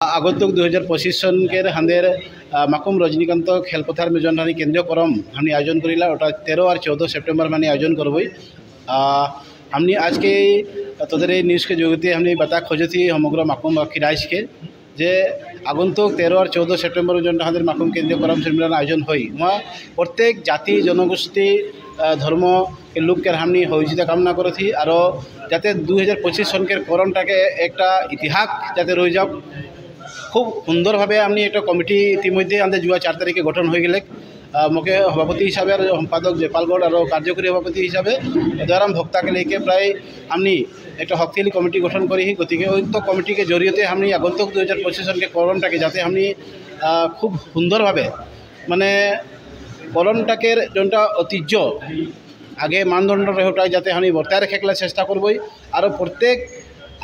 আগন্তুক 2025 সনকের হাঁদের মাকুম রজনীকান্ত খেলপথার মেজন হানি কেন্দ্রীয় করম হানি আয়োজন করিলা ওটা 13 আর 14 সেপ্টেম্বর মানে আয়োজন করবই। हमने आज के তোদের এই নিউজকে যোগিতে हमने बता खोजे थी समग्र माकुम राइज के जे আগন্তুক 13 আর 14 সেপ্টেম্বর পর্যন্ত আমাদের মাকুম কেন্দ্রীয় করম সম্মেলন আয়োজন হয়। वहाँ प्रत्येक जाति जनगोष्ठी धर्म के लोग के हमने सहयोगिता कामना करी थी और जाते 2025 सन के करमटाके एक इतिहास जाते रही जाओ। खूब सुंदर भावे हमने एक कमिटी इतिम्य आमदे जुआ 4 तारिखे गठन हो गए। मोके सभापति हिसाब और सम्पादक जयपालगढ़ और कार्यकारी सभापति हिसाब दयाराम भक्ता के लेके प्राय हमने एक शक्तिशाली कमिटी गठन करी। गति के उक्त कमिटी के जरिए हमने आगंतुक 2025 सन के करमटाके जाते हमने खूब सुंदर भावे माने करमटाके जोटा ऐतिह्य आगे मानदंड रहे जाते हमने बर्ताय रखे चेष्टा करबई और प्रत्येक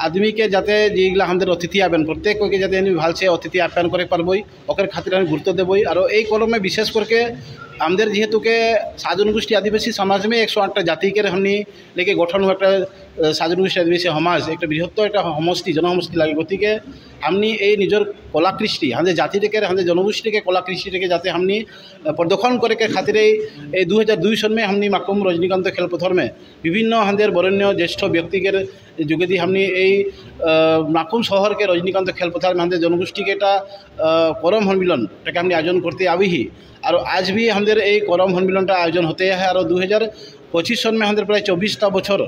आदमी के जाते जेगला हमारे अतिथि आवेन प्रत्येक को जाते भाल से अतिथि आप्यायन करे पारबई ओकर खातिर हम गुरुत्व देबई। और ये कलमे विशेष करके हमारे जेहेतु के साजनगोष्ठी आदिवासी समाज में 108टा जाति के हमने लेके गठन हुआ एक साजनगोष्ठी आदिवासी समाज एक बृहत्तर एक समष्टि जनसमष्टि लगे। गति के हमने ये निजर कलाकृष्टि हमारे जाति के हमारे जनगोष्ठी के कलाकृष्टि के जाते हमने प्रदर्शन करे के खातिर 2002 सन में हमने माकुम रजनीकांत खेलपथर में विभिन्न हमारे बरण्य ज्येष्ठ व्यक्ति के जुगेदी हमने माकुम शहर के रजनीकांत खेलपथार में हमारे जनगोष्ठी के करम सम्मिलन हमने आयोजन करते आवी ही। और आज भी हमारे ये करम सम्मिलन आयोजन होते हैं। और 2025 सन में हमारे प्राय 24टा बछर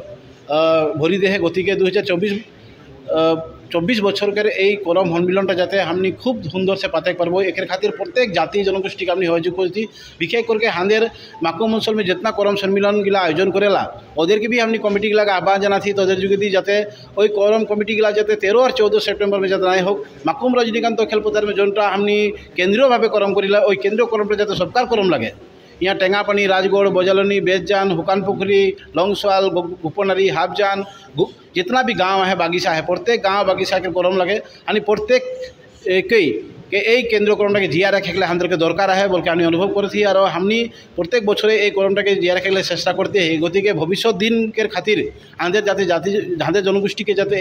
भरी दे। गति के 2024 बछर के करम सम्मिलन जाते हमने खूब सुंदर से पाते पारब। एक खातिर प्रत्येक जाति जनगोष्ठी के हमने सहयोग करती विशेष करके हमारे माकुम अंचल में जितना करम सम्मिलन गिला आयोजन करेला ओदर के भी हमने कमिटी गिला आह्वान जाना थी तोদের जुगेदी जाते वही करम कमिटी गिला जाते 13 और 14 सेप्टेम्बर में जाते नहीं हो माकुम रजनीकांत खेलपथार में जोटा हमने केंद्रीय भाव करम करा वही केंद्रीय करम जाते सबकार करम लगे। यहाँ टेंगापानी राजगढ़ बजालनी बेजजान हुकानपुखरी लंगसवाल गोपनारी हाफजान जितना भी गांव है बागीचा है प्रत्येक गांव बागीचा के करम लगे यानी प्रत्येक कई के केंद्र करमटाके जिया रखे हमारे दरकार है बोल के हमने अनुभव करी। और हमने प्रत्येक बछरे करमटाके जिया रखे चेष्टा करते हैं। गति के भविष्य दिन के खातिर हमारे जाते जाति हमारे जनगोष्ठी के जाते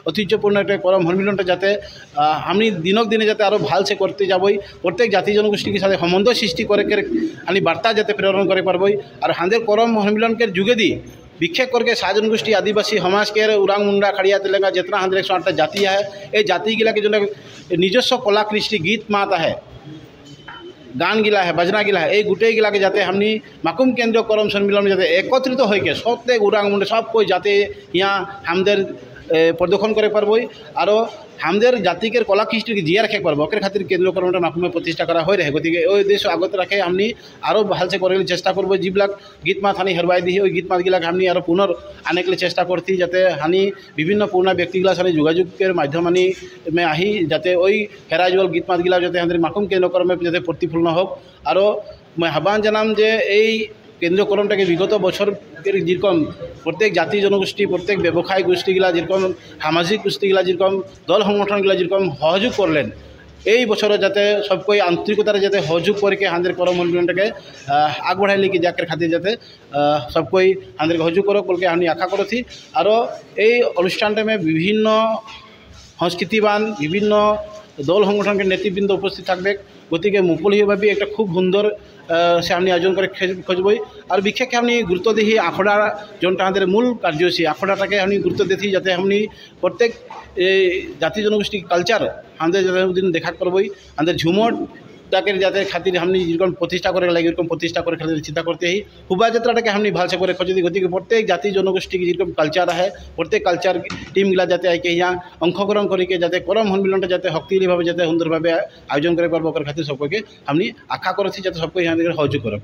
ऐतिह्यपूर्ण एक करम सम्मिलन जाते हमने दिनक दिने जाते और भाल से करते जाबई प्रत्येक जाति जनगोष्ठी के साथ सम्बन्ध सृष्टि करे हमने वार्ता जाते प्रेरण करे पारबई। और हमारे करम सम्मिलन के जुगेदी विशेष करके साजनगोष्ठी आदिवासी समाज के उरांग मुंडा खड़िया तेलंगा जितना हमारे 108टा जाति है ये जाति गिला के जो निजस्व कलाकृष्टि गीत माता है गान गिला है बजना गिला है ये गोटे गिला के जाते हमने माकुम केंद्रीय करम सम्मिलन में जाते एकत्रित तो होके प्रत्येक उरांग मुंडा सब कोई जाते यहाँ हमारे प्रदर्शन करे पारबई। और हमारे जाति के कलाकृष्टि के जिया रखे पारब ओकर खातिर केंद्रीय करमटा माकुमे प्रतिष्ठा करा हो रहे। गति के उद्देश्य आगत रखे हमने और भाल से करे चेष्टा करब जीवलाक गीत मात हानि हरवाई दी वही गीत मात गिलाक हमने और पुनर आने के लिए चेष्टा करती जाते हानि विभिन्न पुराना व्यक्तिगला साथ जोगाजोग के माध्यम में आही जाते वही हेराजुअल गीत मात गिला जाते हमारे माकुम केंद्रीय करमे जाते प्रतिफलन होक। और मैं आह्वान जानाम जे केंद्रीय करमटाके विगत बछर जेरकम प्रत्येक जाति जनगोष्ठी प्रत्येक व्यवसाय गोष्ठी गिला जेरकम सामाजिक गोष्ठी गिला जेरकम दल संगठन गिला जेरकम सहयोग करलें এই বছর যাতে সব कोई आंतरिकतार जाते सहयोग करके हमारे करम सम्मिलनटाके आग बढ़ाई लेके जाकर खातिर जाते सब कोई हमारे सहयोग करो बोल के हमने आशा करो थी। और ये अनुष्ठान में विभिन्न संस्कृतिवान विभिन्न दल संगठन के नेतृबृंद उपस्थित थकबे। गति के मुकलभावे एक खूब सुंदर से हमने आयोजन कर खोजबई। और विशेष हमने गुरुत्व दी आखड़ा जोटा हमारे मूल कार्यसूची आखड़ाटाके हमने गुरुत्व दी जाते हमने प्रत्येक जाति जनगोष्ठी कल्चर हमारे दिन देखा पारबई हमारे झुमर ताके जाते खातिर हमने जेरकम प्रतिष्ठा करे लगे एरकम प्रतिष्ठा करे खातिर चिंता करते ही शोभा यात्राटाके हमने भाल से करे खोजी। गति के प्रत्येक जाति जनगोष्ठी के जेरकम कल्चर है प्रत्येक कल्चर टीम गिला जाते आके यहाँ अंशग्रहण करके जाते करम सम्मिलन जाते शक्तिशाली भाव जाते सुंदर भाव आयोजन करे पारबो खातिर सबको हमने आशा करी जाते सबको यहाँ सहयोग कर।